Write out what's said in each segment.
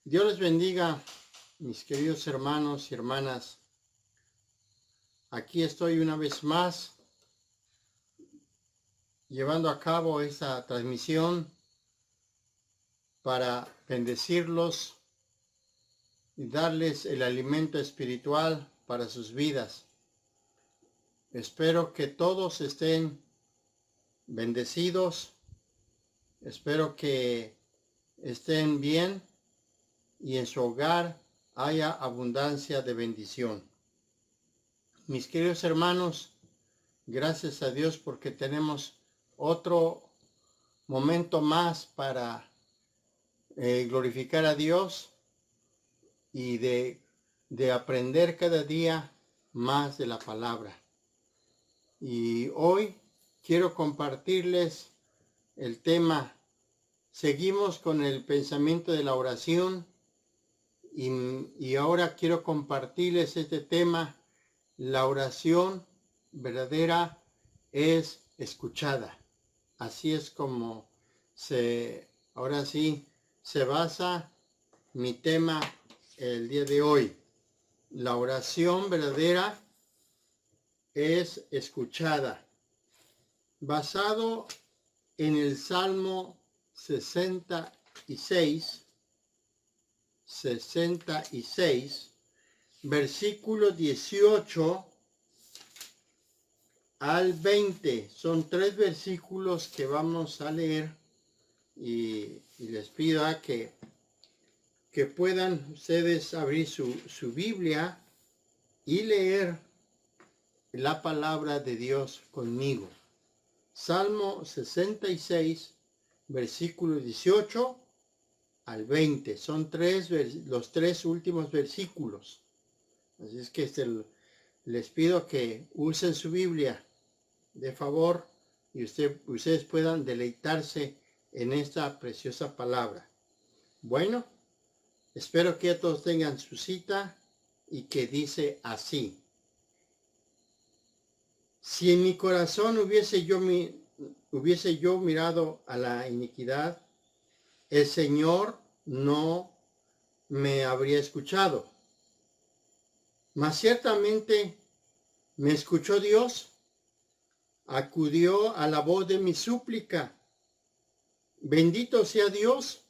Dios les bendiga, mis queridos hermanos y hermanas. Aquí estoy una vez más llevando a cabo esta transmisión para bendecirlos y darles el alimento espiritual para sus vidas. Espero que todos estén bendecidos, espero que estén bien y en su hogar haya abundancia de bendición. Mis queridos hermanos, gracias a Dios porque tenemos otro momento más para glorificar a Dios y de aprender cada día más de la palabra. Y hoy quiero compartirles el tema. Seguimos con el pensamiento de la oración y ahora quiero compartirles este tema. La oración verdadera es escuchada. Así es como ahora sí se basa mi tema el día de hoy. La oración verdadera es escuchada. Basado en el Salmo 66, versículo 18 al 20. Son 3 versículos que vamos a leer y les pido a que puedan ustedes abrir su Biblia y leer la palabra de Dios conmigo. Salmo 66, versículo 18 al 20. Son los 3 últimos versículos. Así es que les pido que usen su Biblia de favor y ustedes puedan deleitarse en esta preciosa palabra. Bueno, espero que todos tengan su cita y que dice así. Si en mi corazón hubiese yo mirado a la iniquidad, el Señor no me habría escuchado. Mas ciertamente me escuchó Dios, acudió a la voz de mi súplica. Bendito sea Dios,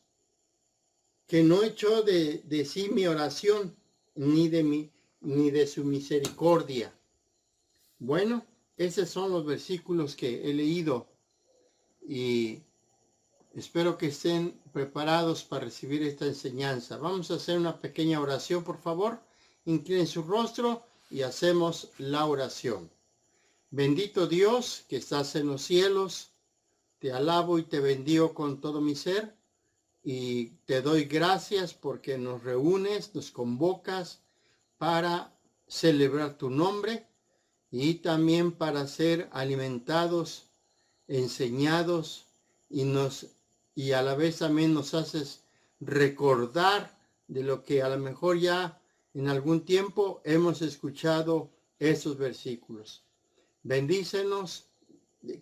que no echó de sí mi oración, ni de su misericordia. Bueno, esos son los versículos que he leído y espero que estén preparados para recibir esta enseñanza. Vamos a hacer una pequeña oración, por favor. Inclinen su rostro y hacemos la oración. Bendito Dios que estás en los cielos, te alabo y te bendigo con todo mi ser y te doy gracias porque nos reúnes, nos convocas para celebrar tu nombre y también para ser alimentados, enseñados y a la vez también nos haces recordar de lo que a lo mejor ya en algún tiempo hemos escuchado esos versículos. Bendícenos,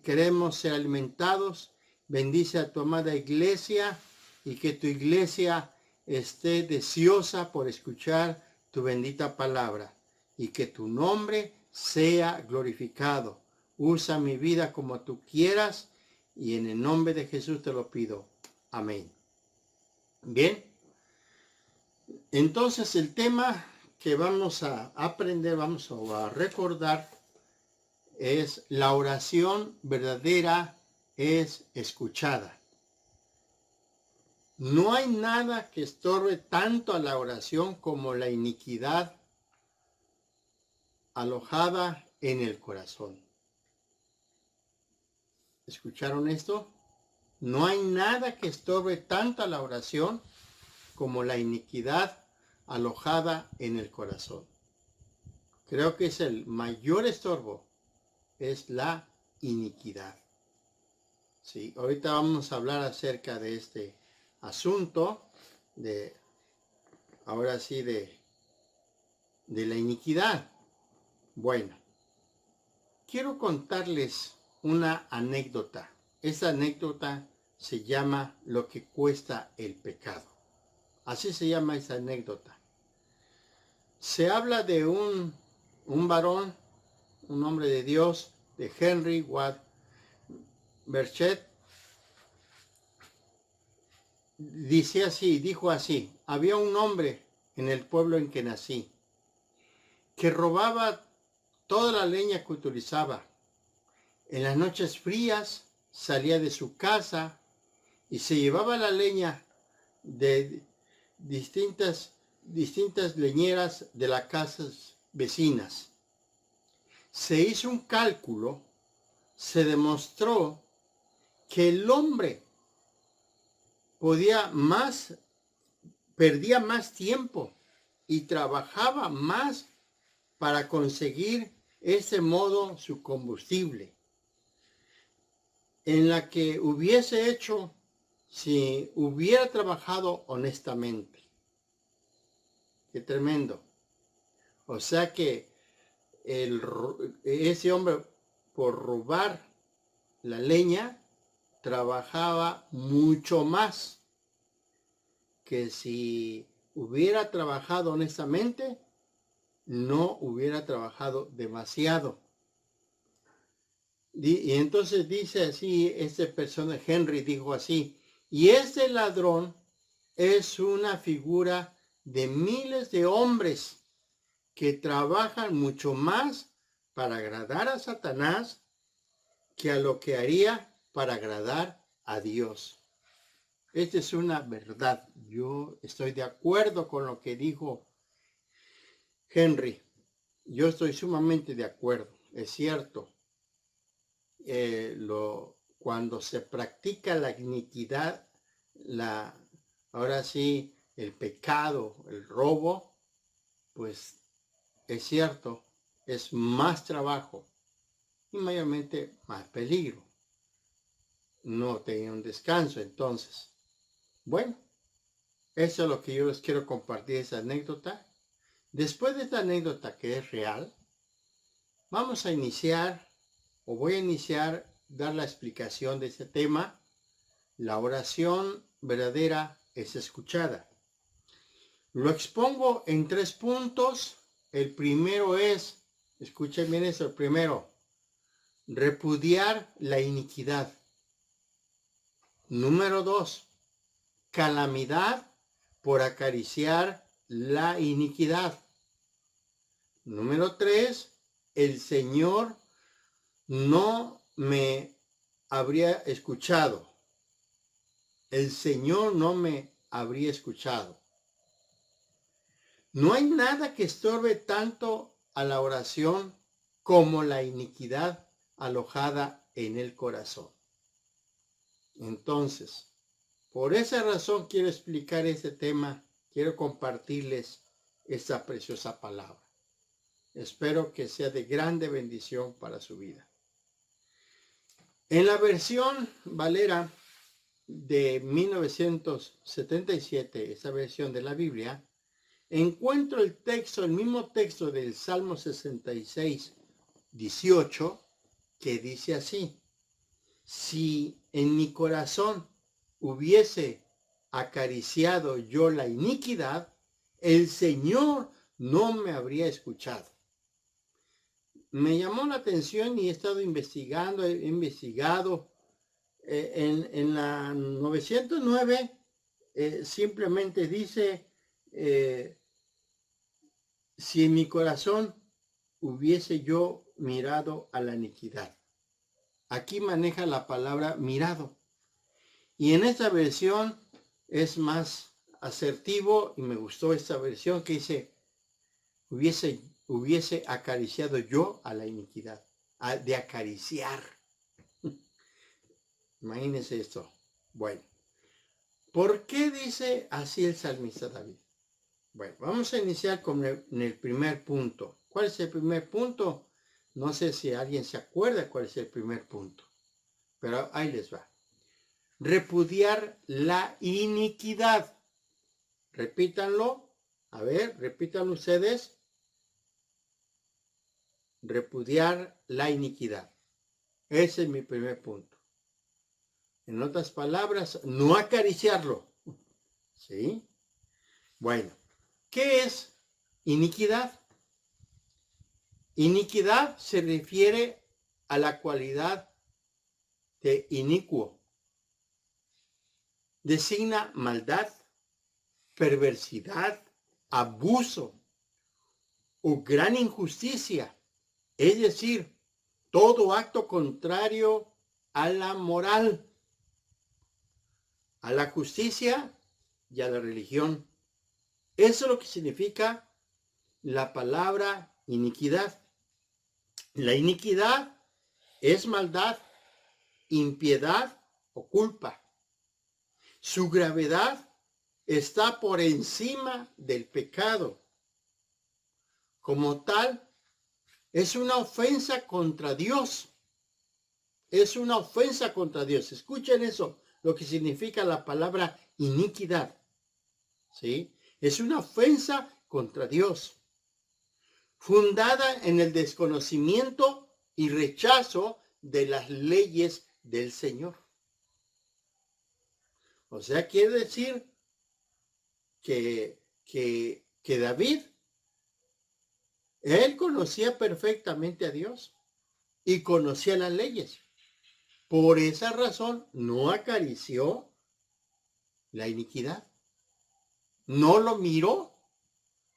queremos ser alimentados, bendice a tu amada iglesia y que tu iglesia esté deseosa por escuchar tu bendita palabra y que tu nombre sea glorificado. Usa mi vida como tú quieras y en el nombre de Jesús te lo pido. Amén. Bien, entonces el tema que vamos a aprender, vamos a recordar, es la oración verdadera es escuchada. No hay nada que estorbe tanto a la oración como la iniquidad alojada en el corazón. ¿Escucharon esto? No hay nada que estorbe tanto a la oración como la iniquidad alojada en el corazón. Creo que es el mayor estorbo, es la iniquidad. Sí, ahorita vamos a hablar acerca de este asunto, ahora sí, de la iniquidad. Bueno, quiero contarles una anécdota. Esa anécdota se llama Lo que cuesta el pecado. Así se llama esa anécdota. Se habla de un varón, un hombre de Dios, de Henry Ward Berchet. Dijo así: había un hombre en el pueblo en que nací, que robaba toda la leña que utilizaba. En las noches frías salía de su casa y se llevaba la leña de distintas leñeras de las casas vecinas. Se hizo un cálculo, se demostró que el hombre perdía más tiempo y trabajaba más para conseguir ese modo su combustible, en la que hubiese hecho si hubiera trabajado honestamente. Qué tremendo. O sea que ese hombre, por robar la leña, trabajaba mucho más que si hubiera trabajado honestamente. No hubiera trabajado demasiado. Y entonces dice así, este personaje, Henry, dijo así: y este ladrón es una figura de miles de hombres que trabajan mucho más para agradar a Satanás que a lo que haría para agradar a Dios. Esta es una verdad. Yo estoy de acuerdo con lo que dijo Henry. Yo estoy sumamente de acuerdo. Es cierto. Cuando se practica la iniquidad, ahora sí, el pecado, el robo, pues es cierto, es más trabajo y mayormente más peligro. No tenía un descanso. Entonces, bueno, eso es lo que yo les quiero compartir, esa anécdota. Después de esta anécdota, que es real, vamos a iniciar, o voy a iniciar, dar la explicación de este tema. La oración verdadera es escuchada. Lo expongo en 3 puntos. El primero es, escuchen bien eso, el primero, repudiar la iniquidad. Número 2, calamidad por acariciar la iniquidad. Número 3, el Señor no me habría escuchado. El Señor no me habría escuchado. No hay nada que estorbe tanto a la oración como la iniquidad alojada en el corazón. Entonces, por esa razón quiero explicar este tema, quiero compartirles esta preciosa palabra. Espero que sea de grande bendición para su vida. En la versión Valera de 1977, esa versión de la Biblia, encuentro el mismo texto del Salmo 66, 18, que dice así: si en mi corazón hubiese acariciado yo la iniquidad, el Señor no me habría escuchado. Me llamó la atención y he estado investigando, he investigado. En la 909 simplemente dice, si en mi corazón hubiese yo mirado a la iniquidad. Aquí maneja la palabra mirado. Y en esta versión es más asertivo y me gustó esta versión que dice, hubiese acariciado yo a la iniquidad. De acariciar. Imagínense esto. Bueno, ¿por qué dice así el salmista David? Bueno, vamos a iniciar con el primer punto. ¿Cuál es el primer punto? No sé si alguien se acuerda cuál es el primer punto, pero ahí les va. Repudiar la iniquidad. Repítanlo. A ver, repítanlo ustedes. Repudiar la iniquidad. Ese es mi primer punto. En otras palabras, no acariciarlo. ¿Sí? Bueno, ¿qué es iniquidad? Iniquidad se refiere a la cualidad de inicuo. Designa maldad, perversidad, abuso o gran injusticia, es decir, todo acto contrario a la moral, a la justicia y a la religión. Eso es lo que significa la palabra iniquidad. La iniquidad es maldad, impiedad o culpa. Su gravedad está por encima del pecado. Como tal, es una ofensa contra Dios. Es una ofensa contra Dios. Escuchen eso, lo que significa la palabra iniquidad. ¿Sí? Es una ofensa contra Dios, fundada en el desconocimiento y rechazo de las leyes del Señor. O sea, quiere decir que David, él conocía perfectamente a Dios y conocía las leyes. Por esa razón no acarició la iniquidad. No lo miró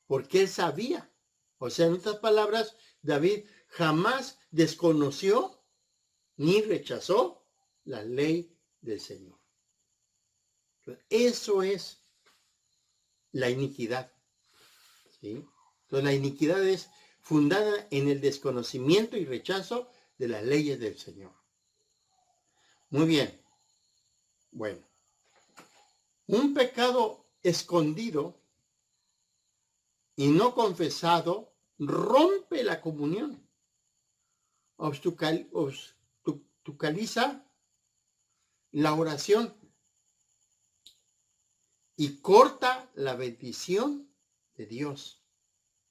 porque él sabía. O sea, en otras palabras, David jamás desconoció ni rechazó la ley del Señor. Eso es la iniquidad. ¿Sí? Entonces, la iniquidad es fundada en el desconocimiento y rechazo de las leyes del Señor. Muy bien. Bueno, un pecado escondido y no confesado rompe la comunión, obstaculiza la oración y corta la bendición de Dios.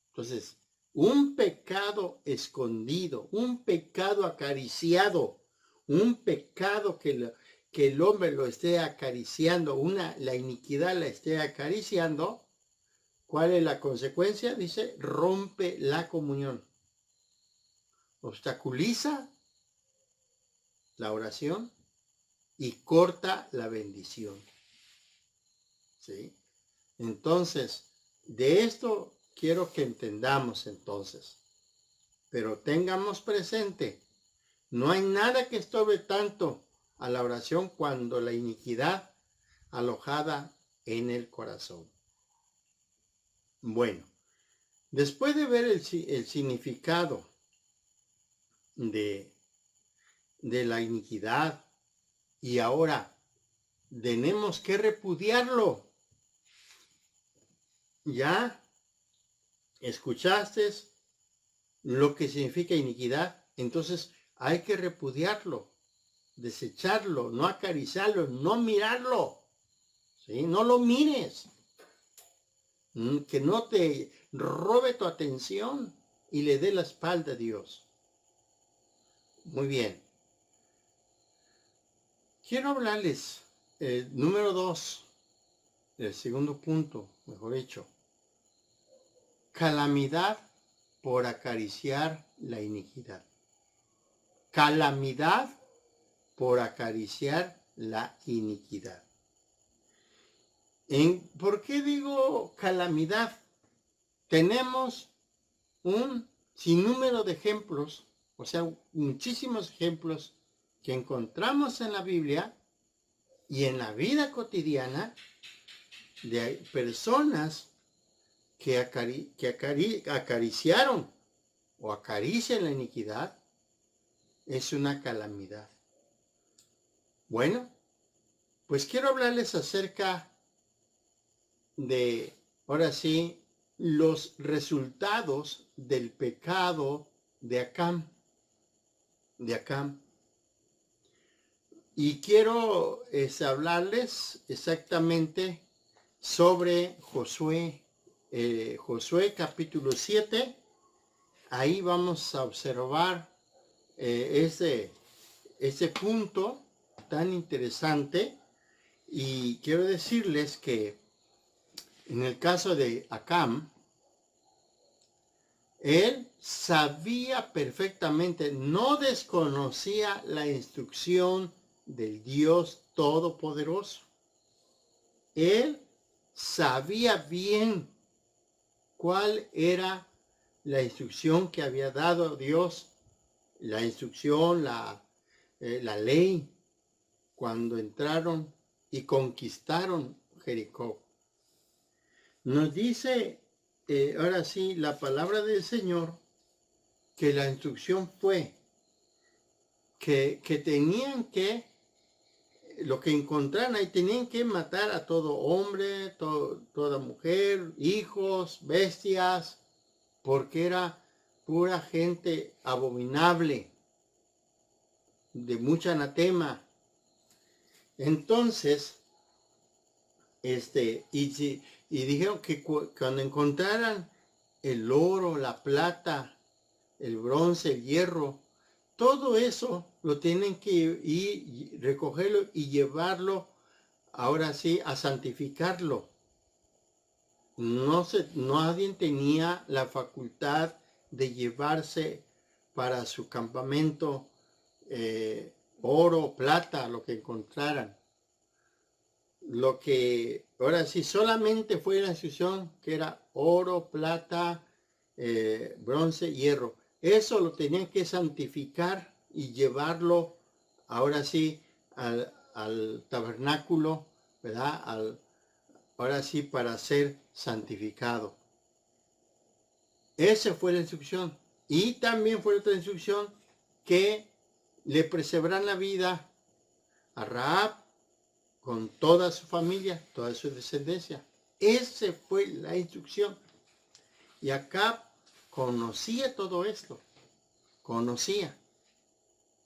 Entonces, un pecado escondido, un pecado acariciado, un pecado que el hombre lo esté acariciando, la iniquidad la esté acariciando, ¿cuál es la consecuencia? Dice, rompe la comunión, obstaculiza la oración y corta la bendición. ¿Sí? Entonces, de esto quiero que entendamos entonces, pero tengamos presente, no hay nada que estorbe tanto a la oración cuando la iniquidad alojada en el corazón. Bueno, después de ver el significado de la iniquidad y ahora tenemos que repudiarlo. Ya escuchaste lo que significa iniquidad, entonces hay que repudiarlo, desecharlo, no acariciarlo, no mirarlo, ¿sí? No lo mires, que no te robe tu atención y le dé la espalda a Dios. Muy bien. Quiero hablarles, número 2, el segundo punto, mejor dicho, calamidad por acariciar la iniquidad. Calamidad por acariciar la iniquidad. ¿Por qué digo calamidad? Tenemos un sinnúmero de ejemplos, o sea, muchísimos ejemplos que encontramos en la Biblia y en la vida cotidiana de personas que acariciaron o acarician la iniquidad. Es una calamidad. Bueno, pues quiero hablarles acerca de, ahora sí, los resultados del pecado de Acán. Y quiero hablarles exactamente sobre Josué. Josué capítulo 7. Ahí vamos a observar ese punto tan interesante. Y quiero decirles que En el caso de Acam, él sabía perfectamente, no desconocía la instrucción del Dios Todopoderoso. Él sabía bien cuál era la instrucción que había dado Dios, la instrucción, la ley, cuando entraron y conquistaron Jericó. Nos dice, ahora sí, la palabra del Señor, que la instrucción fue que tenían que, lo que encontraran ahí, tenían que matar a todo hombre, toda mujer, hijos, bestias, porque era pura gente abominable, de mucha anatema. Entonces, y dijeron que cuando encontraran el oro, la plata, el bronce, el hierro, todo eso lo tienen que ir, recogerlo y llevarlo, ahora sí, a santificarlo. Nadie tenía la facultad de llevarse para su campamento oro, plata, lo que encontraran. Lo que ahora sí solamente fue la instrucción que era oro, plata, bronce, hierro. Eso lo tenían que santificar y llevarlo ahora sí al tabernáculo, ¿verdad? Ahora sí para ser santificado. Esa fue la instrucción. Y también fue otra instrucción que le preservarán la vida a Rahab con toda su familia, toda su descendencia. Esa fue la instrucción. Y Acab conocía todo esto. Conocía.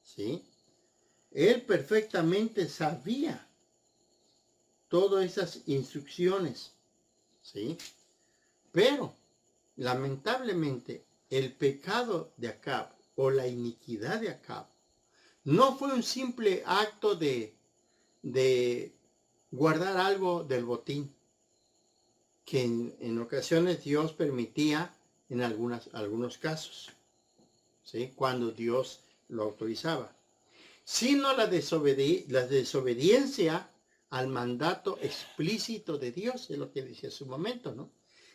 ¿Sí? Él perfectamente sabía todas esas instrucciones. ¿Sí? Pero, lamentablemente, el pecado de Acab o la iniquidad de Acab no fue un simple acto de guardar algo del botín, que en ocasiones Dios permitía en algunos casos, ¿sí? Cuando Dios lo autorizaba, sino la desobediencia al mandato explícito de Dios, es lo que decía hace un momento, ¿no?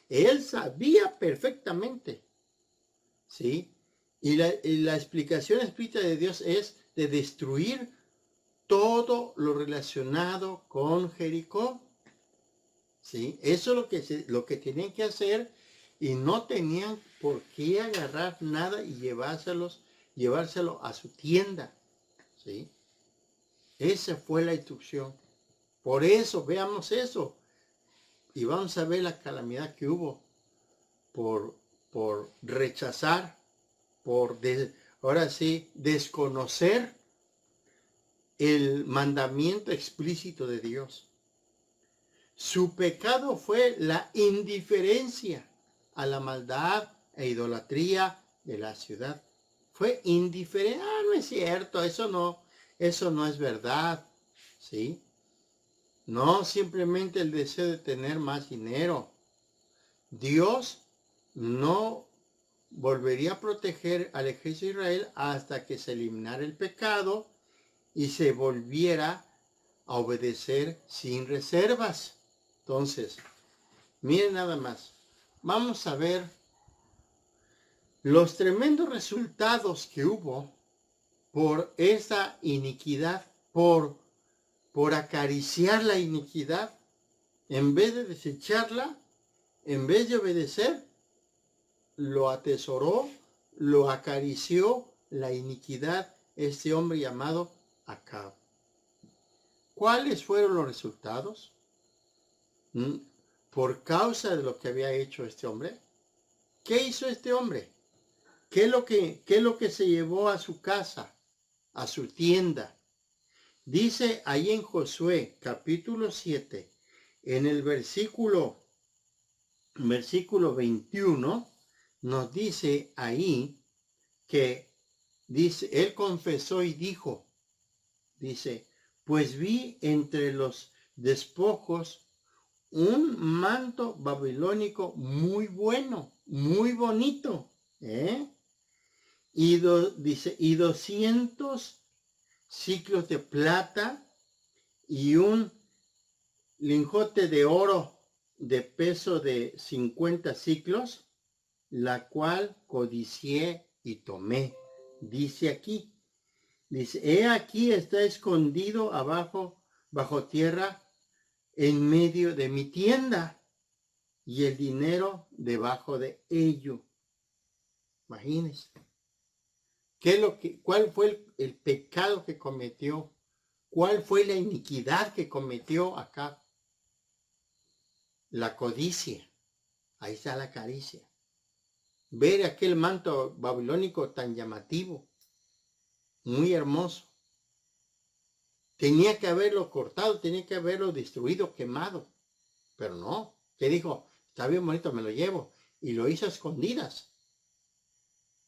Él sabía perfectamente, ¿sí? Y la explicación explícita de Dios es de destruir todo lo relacionado con Jericó. ¿Sí? Eso es lo que tenían que hacer, y no tenían por qué agarrar nada y llevárselo a su tienda. ¿Sí? Esa fue la instrucción. Por eso, veamos eso. Y vamos a ver la calamidad que hubo por rechazar, ahora sí, desconocer el mandamiento explícito de Dios. Su pecado fue la indiferencia a la maldad e idolatría de la ciudad. Fue indiferente. No es cierto, eso no es verdad. ¿Sí? No simplemente el deseo de tener más dinero. Dios no volvería a proteger al ejército de Israel hasta que se eliminara el pecado y se volviera a obedecer sin reservas. Entonces, miren nada más. Vamos a ver los tremendos resultados que hubo por esa iniquidad, por acariciar la iniquidad, en vez de desecharla, en vez de obedecer, lo atesoró, lo acarició la iniquidad este hombre llamado Acab. ¿Cuáles fueron los resultados? Por causa de lo que había hecho este hombre. ¿Qué hizo este hombre? ¿Qué es lo que se llevó a su casa, a su tienda? Dice ahí en Josué capítulo 7, en el versículo 21, nos dice ahí que, dice, él confesó y dijo, dice, pues vi entre los despojos un manto babilónico muy bueno, muy bonito, dice, y 200 ciclos de plata y un lingote de oro de peso de 50 ciclos, la cual codicié y tomé. Dice aquí, dice, he aquí está escondido abajo, bajo tierra, en medio de mi tienda, y el dinero debajo de ello. Imagínense. ¿Cuál fue el pecado que cometió? ¿Cuál fue la iniquidad que cometió acá? La codicia. Ahí está la caricia. Ver aquel manto babilónico tan llamativo, muy hermoso. Tenía que haberlo cortado, tenía que haberlo destruido, quemado. Pero no. ¿Qué dijo? Está bien bonito, me lo llevo. Y lo hizo a escondidas.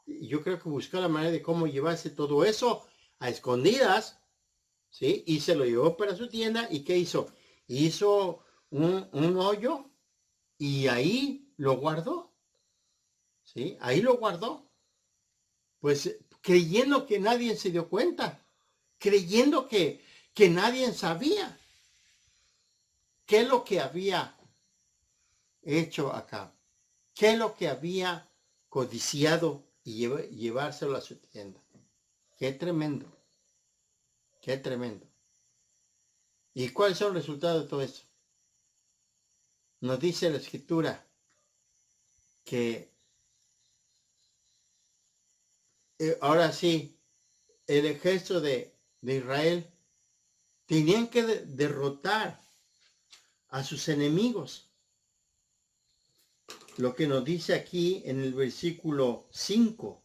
Y yo creo que buscó la manera de cómo llevarse todo eso a escondidas, ¿sí? Y se lo llevó para su tienda. ¿Y qué hizo? Hizo un hoyo y ahí lo guardó, ¿sí? Ahí lo guardó. Pues creyendo que nadie se dio cuenta, creyendo que nadie sabía qué es lo que había hecho acá, qué es lo que había codiciado y llevárselo a su tienda. Qué tremendo, qué tremendo. ¿Y cuáles son los resultados de todo esto? Nos dice la Escritura que ahora sí, el ejército de Israel tenían que derrotar a sus enemigos. Lo que nos dice aquí en el versículo 5,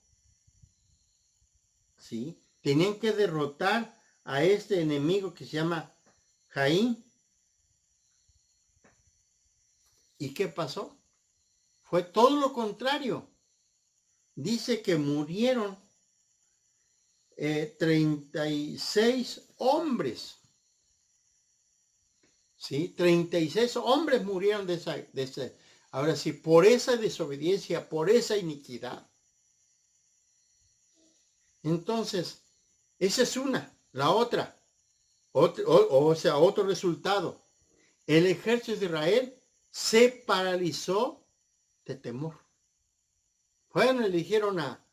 ¿sí? Tenían que derrotar a este enemigo que se llama Jaín. ¿Y qué pasó? Fue todo lo contrario. Dice que murieron 36 hombres. ¿Sí? 36 hombres murieron ahora sí, por esa desobediencia, por esa iniquidad. Entonces, esa es una. La otra, otro resultado. El ejército de Israel se paralizó de temor. Bueno, le dijeron a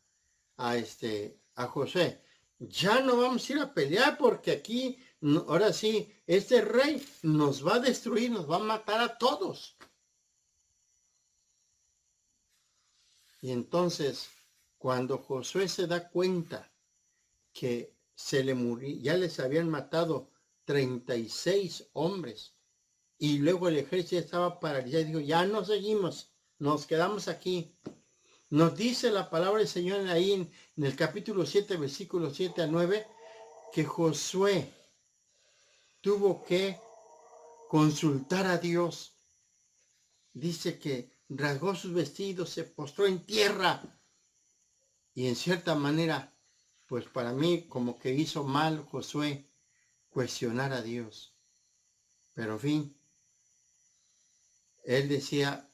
José, ya no vamos a ir a pelear porque aquí, ahora sí, este rey nos va a destruir, nos va a matar a todos. Y entonces, cuando Josué se da cuenta que ya les habían matado 36 hombres, y luego el ejército estaba paralizado, dijo, ya no seguimos, nos quedamos aquí. Nos dice la palabra del Señor ahí en el capítulo 7, versículos 7 a 9, que Josué tuvo que consultar a Dios. Dice que rasgó sus vestidos, se postró en tierra y en cierta manera, pues para mí como que hizo mal Josué cuestionar a Dios. Pero en fin, él decía,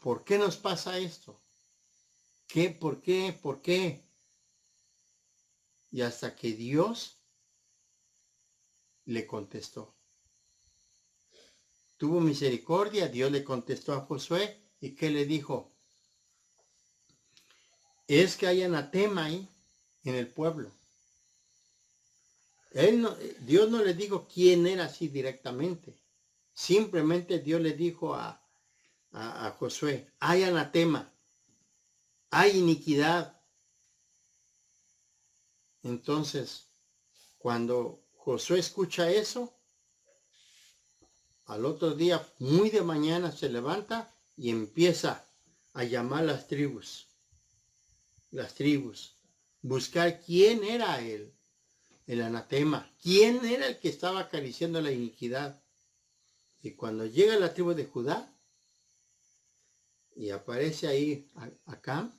¿por qué nos pasa esto? ¿Qué? ¿Por qué? ¿Por qué? Y hasta que Dios le contestó. Tuvo misericordia, Dios le contestó a Josué, ¿y qué le dijo? Es que hay anatema ahí en el pueblo. Dios no le dijo quién era así directamente. Simplemente Dios le dijo a Josué, hay anatema, hay iniquidad. Entonces, cuando Josué escucha eso, al otro día, muy de mañana, se levanta y empieza a llamar las tribus, buscar quién era el anatema, quién era el que estaba acariciando la iniquidad. Y cuando llega la tribu de Judá, y aparece ahí Acán,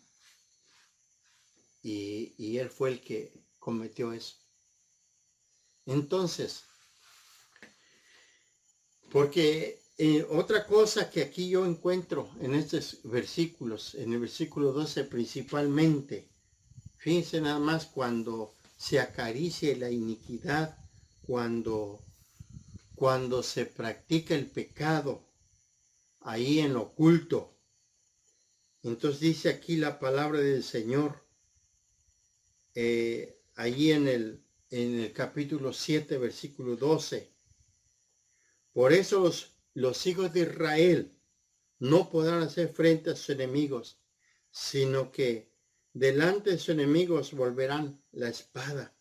y él fue el que cometió eso. Entonces, porque otra cosa que aquí yo encuentro en estos versículos, en el versículo 12 principalmente, fíjense nada más cuando se acaricia la iniquidad, cuando se practica el pecado ahí en lo oculto. Entonces dice aquí la palabra del Señor, ahí en el capítulo 7, versículo 12. Por eso los hijos de Israel no podrán hacer frente a sus enemigos, sino que delante de sus enemigos volverán la espada,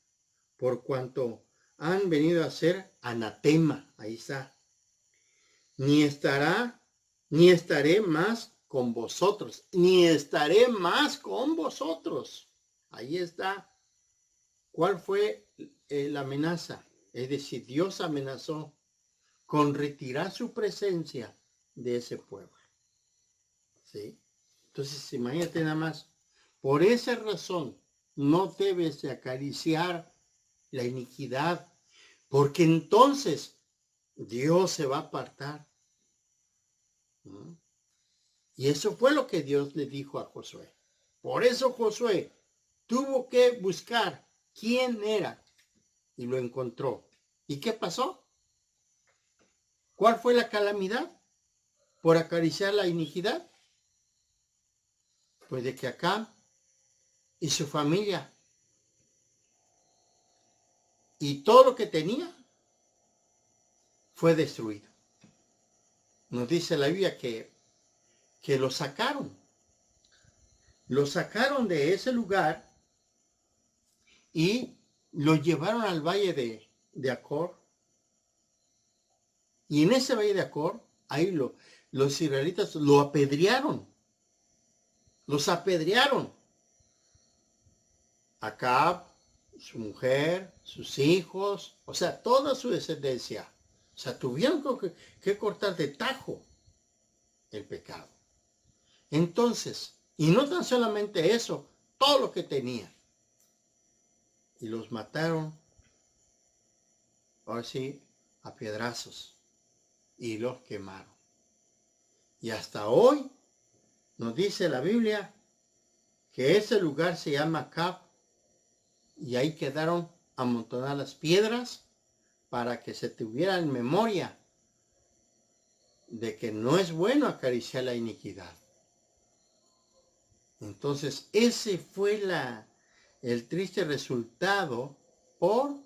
por cuanto han venido a ser anatema. Ahí está. Ni estaré más con vosotros, ni estaré más con vosotros. Ahí está. ¿Cuál fue la amenaza? Es decir, Dios amenazó con retirar su presencia de ese pueblo. ¿Sí? Entonces, imagínate nada más. Por esa razón, no debes de acariciar la iniquidad, porque entonces Dios se va a apartar. ¿Mm? Y eso fue lo que Dios le dijo a Josué. Por eso Josué tuvo que buscar quién era y lo encontró. ¿Y qué pasó? ¿Cuál fue la calamidad por acariciar la iniquidad? Pues de que Acab y su familia y todo lo que tenía fue destruido. Nos dice la Biblia que lo sacaron de ese lugar y lo llevaron al valle de Acor. Y en ese valle de Acor, ahí los israelitas lo apedrearon. Los apedrearon. Acab, su mujer, sus hijos, o sea, toda su descendencia. O sea, tuvieron que cortar de tajo el pecado. Entonces, y no tan solamente eso, todo lo que tenían. Y los mataron, ahora sí, a piedrazos. Y los quemaron. Y hasta hoy nos dice la Biblia que ese lugar se llama Acab, y ahí quedaron amontonadas las piedras para que se tuviera en memoria de que no es bueno acariciar la iniquidad. Entonces ese fue el triste resultado por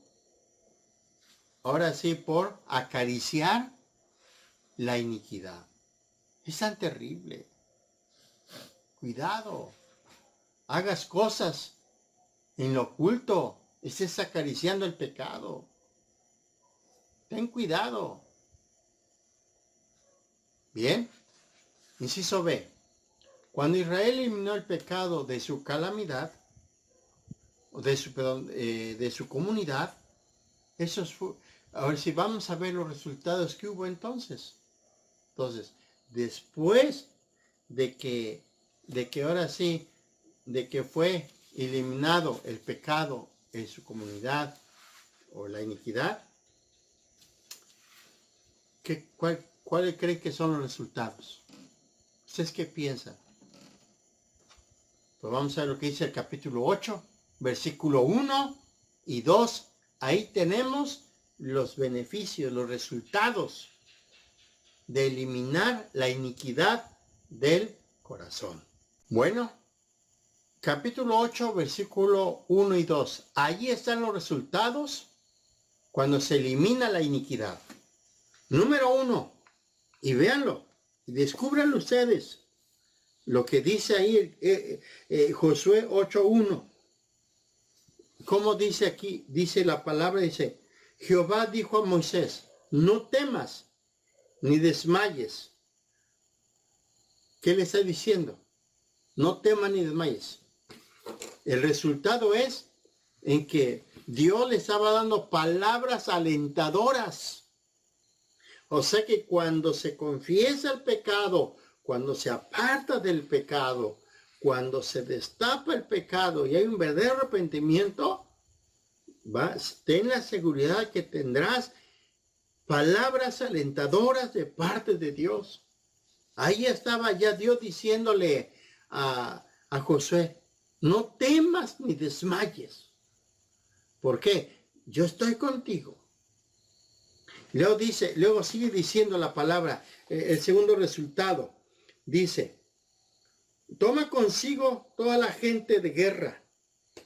acariciar la iniquidad. Es tan terrible. Cuidado. Hagas cosas en lo oculto. Estés acariciando el pecado. Ten cuidado. Bien. Inciso B. Cuando Israel eliminó el pecado de su calamidad, de su comunidad, ahora sí vamos a ver los resultados que hubo entonces. Entonces, después de que fue eliminado el pecado en su comunidad o la iniquidad, ¿cuáles creen que son los resultados? ¿Ustedes qué piensan? Pues vamos a ver lo que dice el capítulo 8, versículo 1 y 2. Ahí tenemos los beneficios, los resultados de eliminar la iniquidad del corazón. Bueno, capítulo 8, versículo 1 y 2. Allí están los resultados cuando se elimina la iniquidad. Número 1, y véanlo, y descúbranlo ustedes, lo que dice ahí Josué 8:1. ¿Cómo dice aquí? Dice la palabra, dice, Jehová dijo a Moisés, no temas ni desmayes. ¿Qué le está diciendo? No temas ni desmayes. El resultado es en que Dios le estaba dando palabras alentadoras. O sea que cuando se confiesa el pecado, cuando se aparta del pecado, cuando se destapa el pecado y hay un verdadero arrepentimiento, ten la seguridad que tendrás palabras alentadoras de parte de Dios. Ahí estaba ya Dios diciéndole a Josué, no temas ni desmayes. ¿Por qué? Yo estoy contigo. Luego sigue diciendo la palabra, el segundo resultado. Dice, toma consigo toda la gente de guerra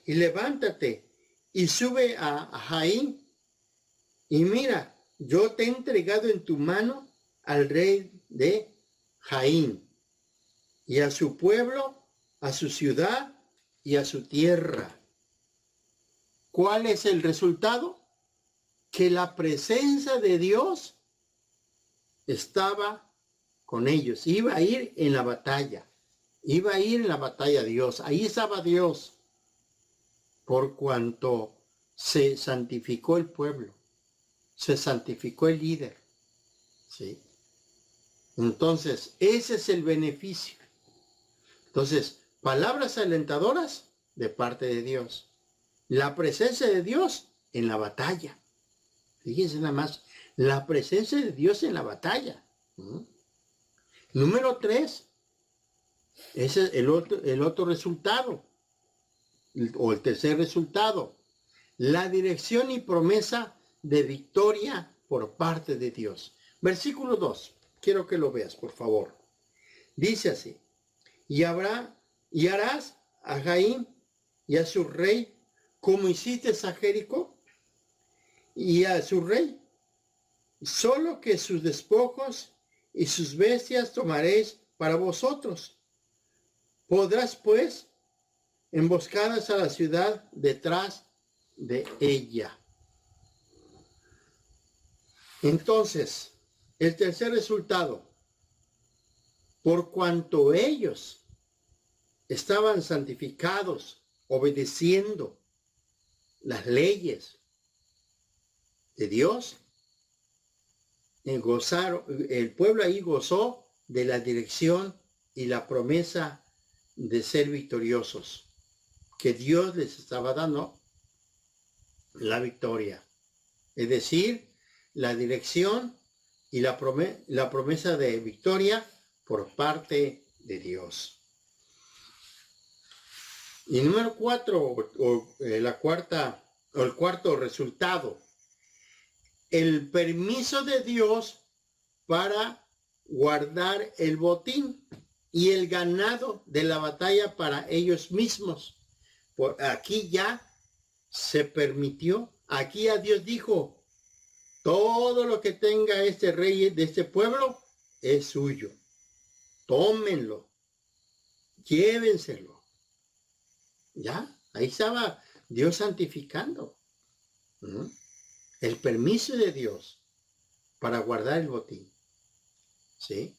y levántate y sube a Jaín. Y mira, yo te he entregado en tu mano al rey de Jaín y a su pueblo, a su ciudad y a su tierra. ¿Cuál es el resultado? Que la presencia de Dios estaba con ellos. Iba a ir en la batalla. Iba a ir en la batalla Dios. Ahí estaba Dios. Por cuanto se santificó el pueblo. Se santificó el líder. ¿Sí? Entonces, ese es el beneficio. Entonces, palabras alentadoras de parte de Dios. La presencia de Dios en la batalla. Fíjense nada más, la presencia de Dios en la batalla. Número 3, ese es el otro resultado, o el tercer resultado, la dirección y promesa de victoria por parte de Dios. Versículo 2, quiero que lo veas, por favor. Dice así, y harás a Jaín y a su rey como hiciste a Jericó y a su rey, solo que sus despojos y sus bestias tomaréis para vosotros. Podrás pues emboscadas a la ciudad detrás de ella. Entonces, el tercer resultado, por cuanto ellos estaban santificados, obedeciendo las leyes de Dios, el pueblo ahí gozó de la dirección y la promesa de ser victoriosos, que Dios les estaba dando la victoria. Es decir, la dirección y la promesa de victoria por parte de Dios. Y número 4, el cuarto resultado, el permiso de Dios para guardar el botín y el ganado de la batalla para ellos mismos. Aquí ya se permitió, aquí a Dios dijo, todo lo que tenga este rey de este pueblo es suyo. Tómenlo, llévenselo. Ya, ahí estaba Dios santificando. El permiso de Dios para guardar el botín, ¿sí?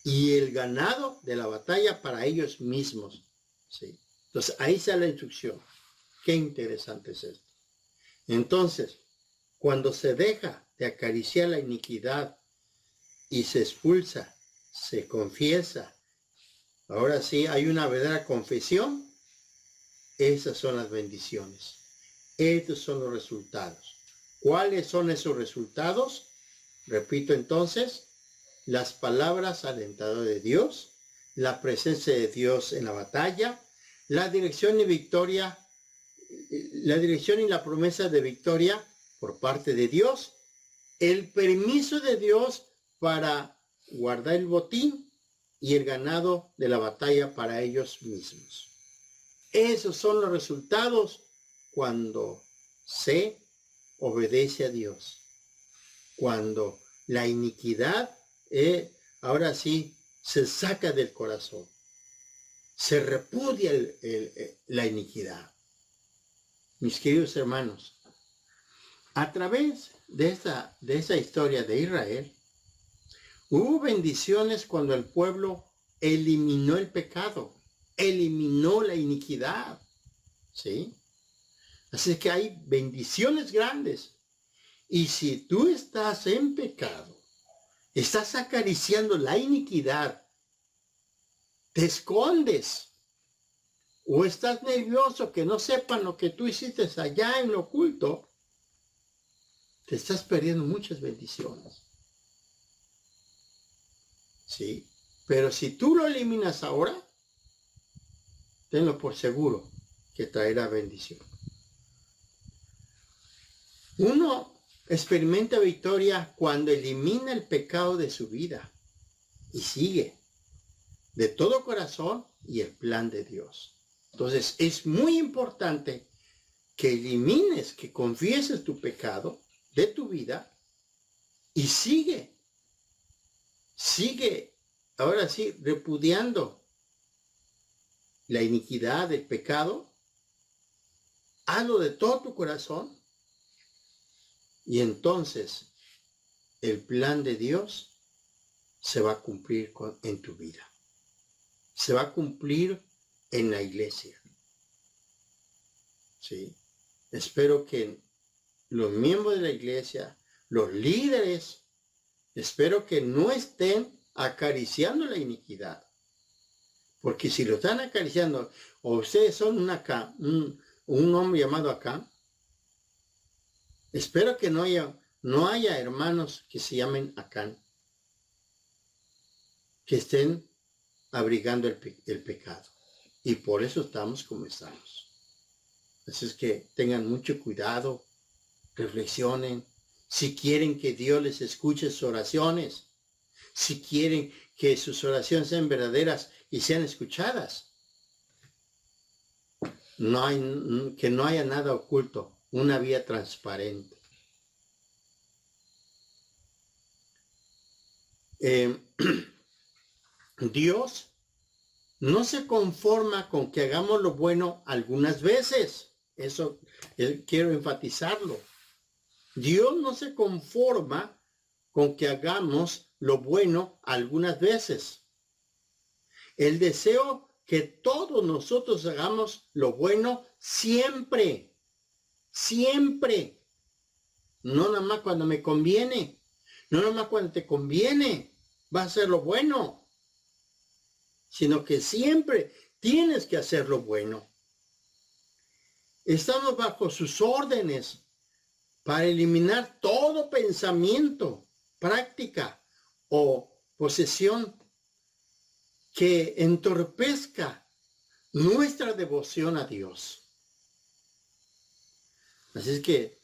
Y el ganado de la batalla para ellos mismos, ¿sí? Entonces, ahí está la instrucción. Qué interesante es esto. Entonces, cuando se deja de acariciar la iniquidad y se expulsa, se confiesa, ahora sí hay una verdadera confesión, esas son las bendiciones. Estos son los resultados. ¿Cuáles son esos resultados? Repito entonces, las palabras alentadoras de Dios, la presencia de Dios en la batalla, la dirección y victoria, la dirección y la promesa de victoria por parte de Dios, el permiso de Dios para guardar el botín y el ganado de la batalla para ellos mismos. Esos son los resultados cuando se obedece a Dios. Cuando la iniquidad, ahora sí, se saca del corazón. Se repudia la iniquidad. Mis queridos hermanos, a través de esa historia de Israel, hubo bendiciones cuando el pueblo eliminó el pecado, eliminó la iniquidad, ¿sí? Así que hay bendiciones grandes. Y si tú estás en pecado, estás acariciando la iniquidad, te escondes, o estás nervioso que no sepan lo que tú hiciste allá en lo oculto, te estás perdiendo muchas bendiciones. ¿Sí? Pero si tú lo eliminas ahora, tenlo por seguro que traerá bendición. Uno experimenta victoria cuando elimina el pecado de su vida y sigue de todo corazón y el plan de Dios. Entonces es muy importante que elimines, que confieses tu pecado de tu vida y sigue, ahora sí, repudiando la iniquidad, el pecado. Hazlo de todo tu corazón y entonces el plan de Dios se va a cumplir en tu vida. Se va a cumplir en la iglesia. ¿Sí? Espero que los miembros de la iglesia, los líderes, espero que no estén acariciando la iniquidad. Porque si lo están acariciando, o ustedes son un hombre llamado Acán, espero que no haya hermanos que se llamen Acán, que estén abrigando el pecado. Y por eso estamos como estamos. Así es que tengan mucho cuidado, reflexionen. Si quieren que Dios les escuche sus oraciones, si quieren que sus oraciones sean verdaderas y sean escuchadas, que no haya nada oculto, una vía transparente. Dios no se conforma con que hagamos lo bueno algunas veces. Eso quiero enfatizarlo. Dios no se conforma con que hagamos lo bueno algunas veces. El deseo que todos nosotros hagamos lo bueno siempre. Siempre. No nada más cuando me conviene. No nada más cuando te conviene. Va a ser lo bueno. Sino que siempre tienes que hacer lo bueno. Estamos bajo sus órdenes para eliminar todo pensamiento, práctica o posesión que entorpezca nuestra devoción a Dios. Así es que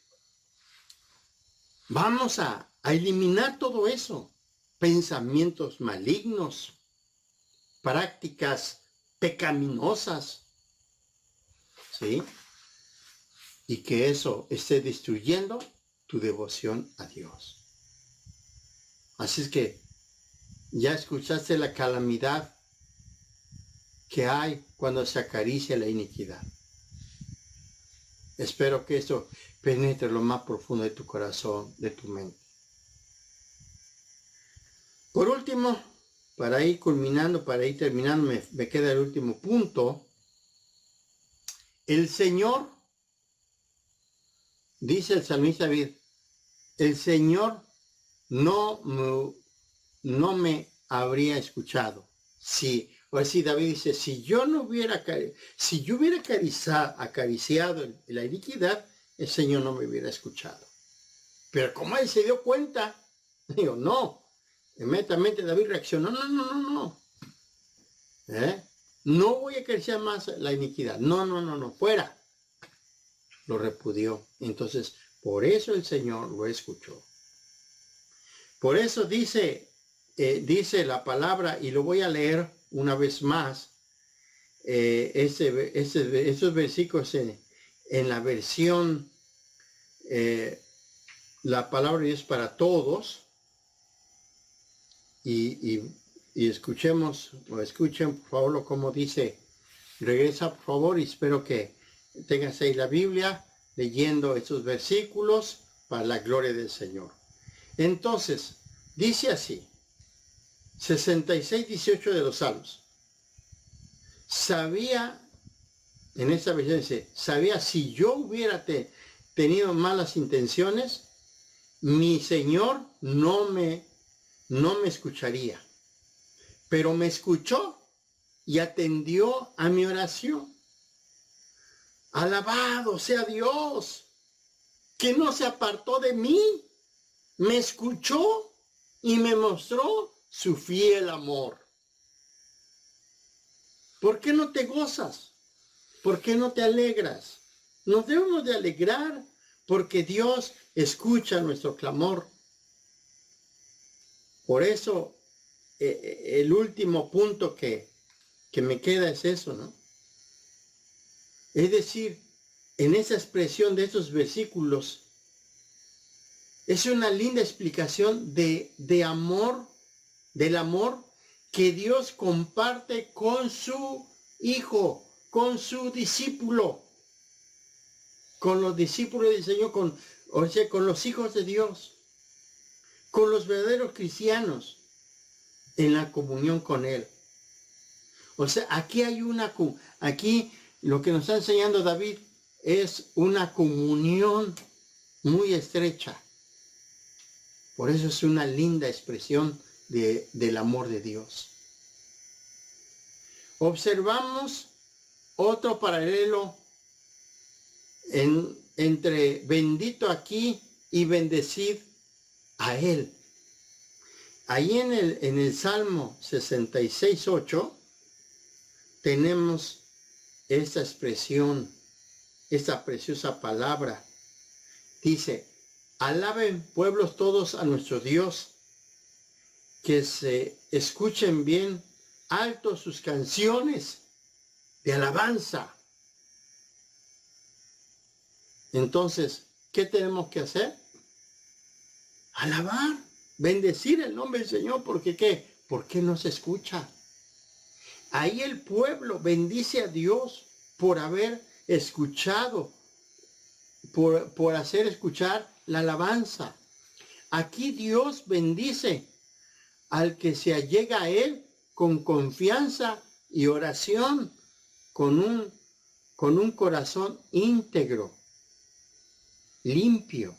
vamos a eliminar todo eso, pensamientos malignos, prácticas pecaminosas, ¿sí? Y que eso esté destruyendo tu devoción a Dios. Así es que ya escuchaste la calamidad que hay cuando se acaricia la iniquidad. Espero que esto penetre lo más profundo de tu corazón, de tu mente. Por último, para ir culminando, para ir terminando, me queda el último punto. El Señor, dice el salmista David, el Señor no me habría escuchado. Sí, o así David dice, si yo hubiera acariciado la iniquidad, el Señor no me hubiera escuchado. Pero como él se dio cuenta, digo, no. Inmediatamente David reaccionó, no. No voy a acariciar más la iniquidad. No, fuera. Lo repudió. Entonces, por eso el Señor lo escuchó. Por eso dice la palabra, y lo voy a leer una vez más, esos versículos en la versión, la palabra de Dios para todos, y escuchen, por favor, como dice. Regresa, por favor, y espero que tengas ahí la Biblia, leyendo estos versículos para la gloria del Señor. Entonces, dice así, 66:18 de los Salmos. En esta versión dice, si yo hubiera tenido malas intenciones, mi Señor no me escucharía. Pero me escuchó y atendió a mi oración. Alabado sea Dios. que no se apartó de mí, me escuchó y me mostró su fiel amor. ¿Por qué no te gozas? ¿Por qué no te alegras? Nos debemos de alegrar porque Dios escucha nuestro clamor. Por eso, el último punto que me queda es eso, ¿no? Es decir, en esa expresión de estos versículos, es una linda explicación de amor, del amor que Dios comparte con su Hijo, con su discípulo, con los discípulos del Señor, con los hijos de Dios, con los verdaderos cristianos en la comunión con Él. O sea, aquí lo que nos está enseñando David es una comunión muy estrecha. Por eso es una linda expresión del amor de Dios. Observamos otro paralelo entre bendito aquí y bendecid a Él. Ahí en el Salmo 66:8 tenemos esta expresión, esta preciosa palabra. Dice, alaben pueblos todos a nuestro Dios, que se escuchen bien alto sus canciones de alabanza. Entonces, ¿qué tenemos que hacer? Alabar, bendecir el nombre del Señor, porque ¿qué? Porque no se escucha. Ahí el pueblo bendice a Dios por haber escuchado, por hacer escuchar la alabanza. Aquí Dios bendice al que se allega a Él con confianza y oración, con un corazón íntegro, limpio.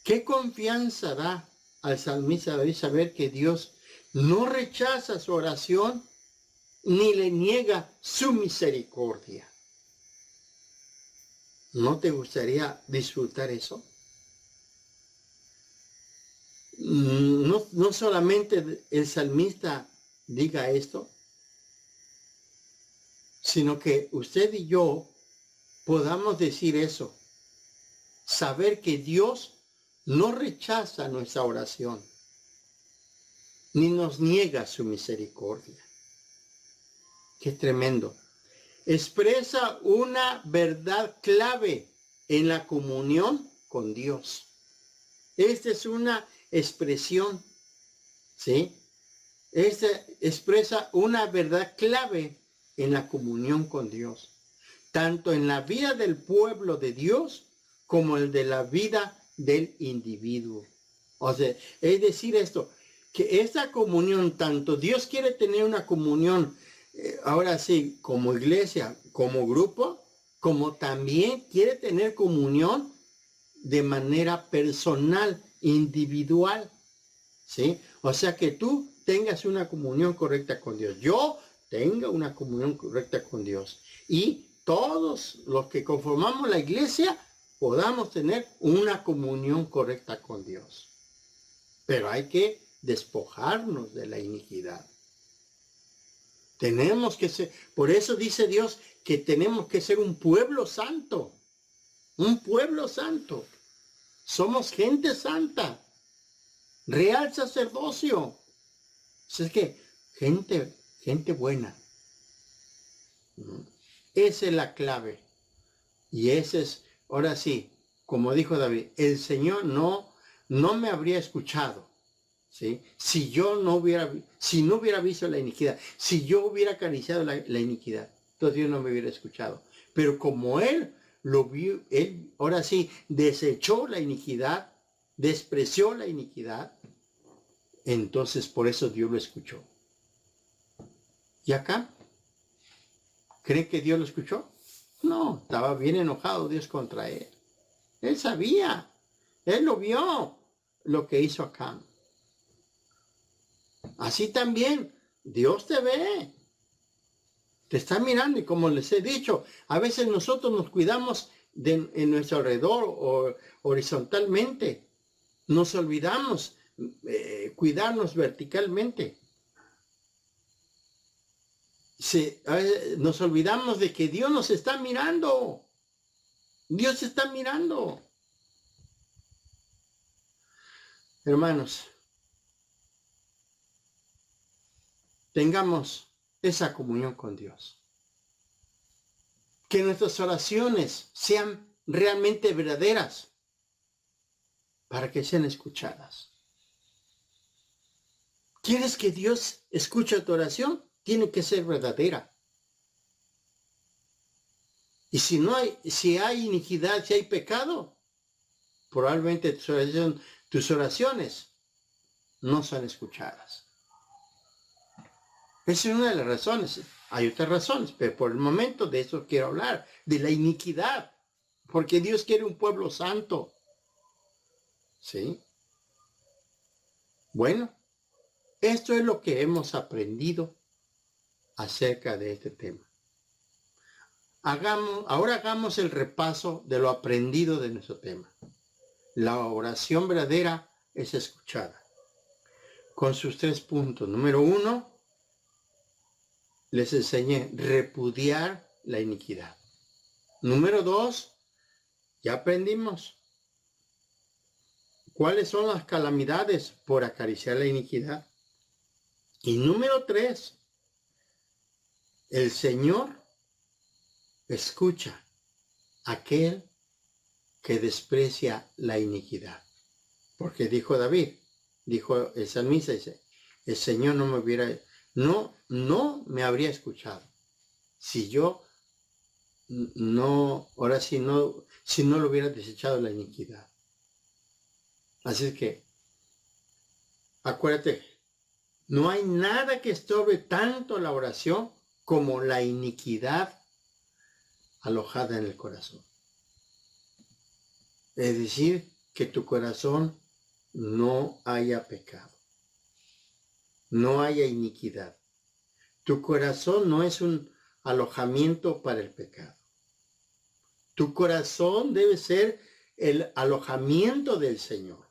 ¿Qué confianza da al salmista David saber que Dios no rechaza su oración ni le niega su misericordia? ¿No te gustaría disfrutar eso? No solamente el salmista diga esto, sino que usted y yo podamos decir eso. Saber que Dios no rechaza nuestra oración, ni nos niega su misericordia. Qué tremendo. Expresa una verdad clave en la comunión con Dios. Esta es una expresión, ¿sí? Esta expresa una verdad clave en la comunión con Dios, tanto en la vida del pueblo de Dios como el de la vida del individuo. O sea, es decir esto, que esta comunión, tanto Dios quiere tener una comunión, ahora sí, como iglesia, como grupo, como también quiere tener comunión de manera personal, individual, ¿sí? O sea, que tú tengas una comunión correcta con Dios. Yo tenga una comunión correcta con Dios. Y todos los que conformamos la iglesia podamos tener una comunión correcta con Dios. Pero hay que despojarnos de la iniquidad. Tenemos que ser, por eso dice Dios que tenemos que ser un pueblo santo. Un pueblo santo. Somos gente santa. Real sacerdocio. Es que gente buena. Esa es la clave. Y ese es, ahora sí, como dijo David, el Señor no me habría escuchado, ¿sí? Si no hubiera visto la iniquidad, si yo hubiera acariciado la iniquidad, entonces Dios no me hubiera escuchado. Pero como Él lo vio, Él ahora sí desechó la iniquidad, despreció la iniquidad, entonces por eso Dios lo escuchó. ¿Y acá? ¿Creen que Dios lo escuchó? No, estaba bien enojado Dios contra él. Él sabía, él lo vio, lo que hizo acá. Así también, Dios te ve, te está mirando y como les he dicho, a veces nosotros nos cuidamos en nuestro alrededor o horizontalmente. Nos olvidamos cuidarnos verticalmente. Nos olvidamos de que Dios nos está mirando. Dios está mirando. Hermanos, tengamos esa comunión con Dios. Que nuestras oraciones sean realmente verdaderas para que sean escuchadas. ¿Quieres que Dios escuche tu oración? Tiene que ser verdadera. Y si hay iniquidad, si hay pecado, probablemente tus oraciones no son escuchadas. Esa es una de las razones. Hay otras razones, pero por el momento de eso quiero hablar, de la iniquidad, porque Dios quiere un pueblo santo. ¿Sí? Bueno, esto es lo que hemos aprendido acerca de este tema. Ahora hagamos el repaso de lo aprendido de nuestro tema. La oración verdadera es escuchada. Con sus 3 puntos. Número 1, les enseñé repudiar la iniquidad. Número 2, ya aprendimos cuáles son las calamidades por acariciar la iniquidad. Y número 3, el Señor escucha a aquel que desprecia la iniquidad. Porque dijo David, dijo el salmista, dice, el Señor no me habría escuchado si yo si no lo hubiera desechado la iniquidad. Así es que, acuérdate, no hay nada que estorbe tanto la oración como la iniquidad alojada en el corazón. Es decir, que tu corazón no haya pecado, no haya iniquidad. Tu corazón no es un alojamiento para el pecado. Tu corazón debe ser el alojamiento del Señor,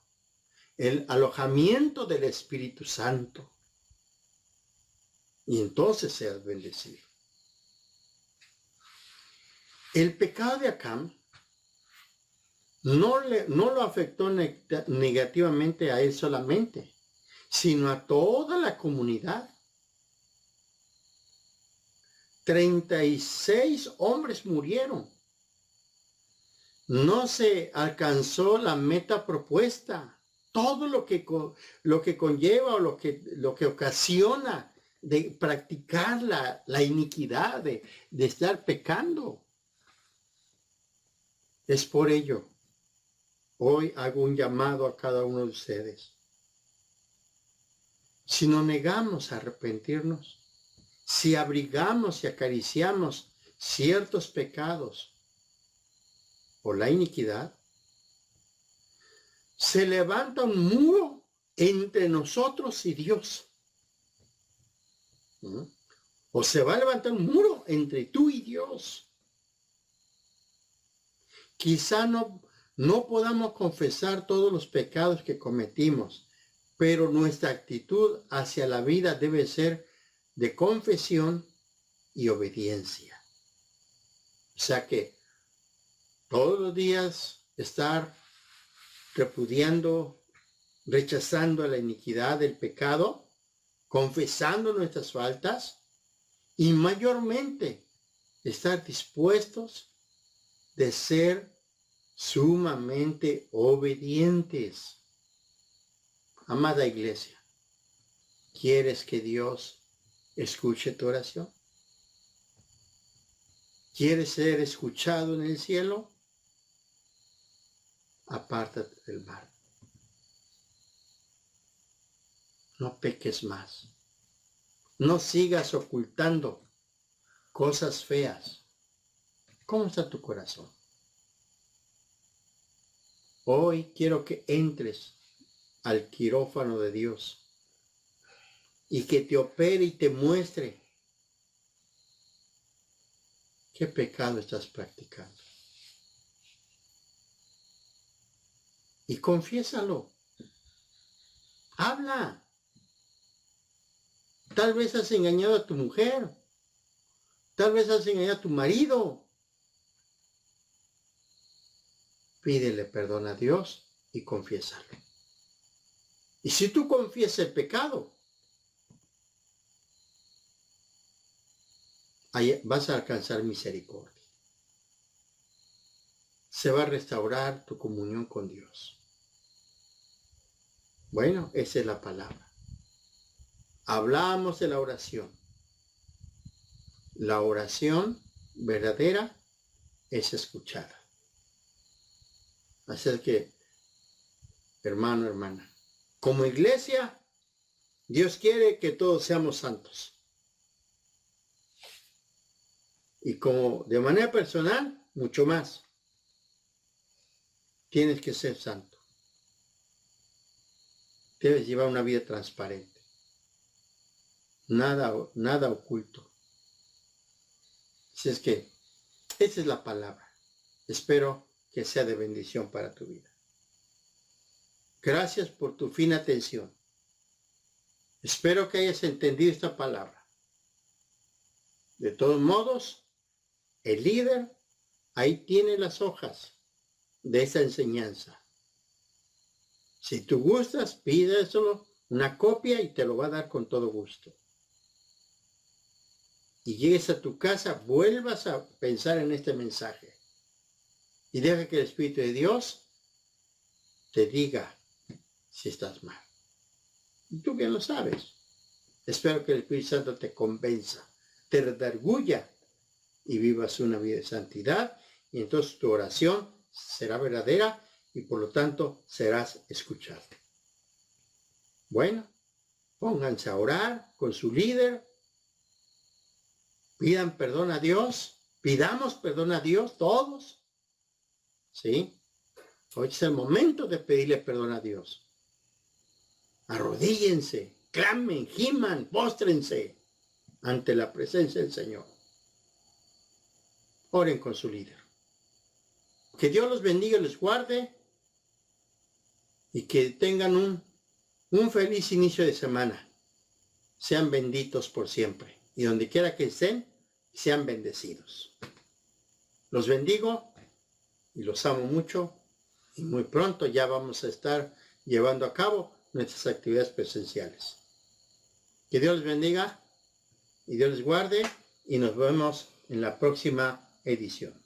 el alojamiento del Espíritu Santo. Y entonces seas bendecido. El pecado de Acán no lo afectó negativamente a él solamente, sino a toda la comunidad. 36 hombres murieron. No se alcanzó la meta propuesta. Todo lo que conlleva o lo que ocasiona de practicar la iniquidad, de estar pecando. Es por ello, hoy hago un llamado a cada uno de ustedes. Si nos negamos a arrepentirnos, si abrigamos y acariciamos ciertos pecados o la iniquidad, se levanta un muro entre nosotros y Dios. O se va a levantar un muro entre tú y Dios. Quizá no podamos confesar todos los pecados que cometimos, pero nuestra actitud hacia la vida debe ser de confesión y obediencia. O sea que todos los días estar repudiando, rechazando la iniquidad del pecado, confesando nuestras faltas y mayormente estar dispuestos de ser sumamente obedientes. Amada iglesia, ¿quieres que Dios escuche tu oración? ¿Quieres ser escuchado en el cielo? Apártate del mal. No peques más. No sigas ocultando cosas feas. ¿Cómo está tu corazón? Hoy quiero que entres al quirófano de Dios y que te opere y te muestre qué pecado estás practicando. y confiésalo. Habla. Tal vez has engañado a tu mujer. Tal vez has engañado a tu marido. Pídele perdón a Dios y confiésalo. Y si tú confiesas el pecado, ahí vas a alcanzar misericordia. Se va a restaurar tu comunión con Dios. Bueno, esa es la palabra. Hablamos de la oración. La oración verdadera es escuchada. Así es que, hermano, hermana, como iglesia, Dios quiere que todos seamos santos. Y como de manera personal, mucho más. Tienes que ser santo. Debes llevar una vida transparente. Nada oculto. Así es que, esa es la palabra. Espero que sea de bendición para tu vida. Gracias por tu fina atención. Espero que hayas entendido esta palabra. De todos modos, el líder ahí tiene las hojas de esa enseñanza. Si tú gustas, pídeselo una copia y te lo va a dar con todo gusto. Y llegues a tu casa, vuelvas a pensar en este mensaje. Y deja que el Espíritu de Dios te diga si estás mal. Y tú bien lo sabes. Espero que el Espíritu Santo te convenza, te redarguya y vivas una vida de santidad. Y entonces tu oración será verdadera y por lo tanto serás escuchado. Bueno, pónganse a orar con su líder. Pidan perdón a Dios. Pidamos perdón a Dios todos. ¿Sí? Hoy es el momento de pedirle perdón a Dios. Arrodíllense, clamen, giman, póstrense ante la presencia del Señor. Oren con su líder. Que Dios los bendiga y les guarde y que tengan un feliz inicio de semana. Sean benditos por siempre y donde quiera que estén, sean bendecidos. Los bendigo y los amo mucho y muy pronto ya vamos a estar llevando a cabo nuestras actividades presenciales. Que Dios les bendiga y Dios les guarde y nos vemos en la próxima edición.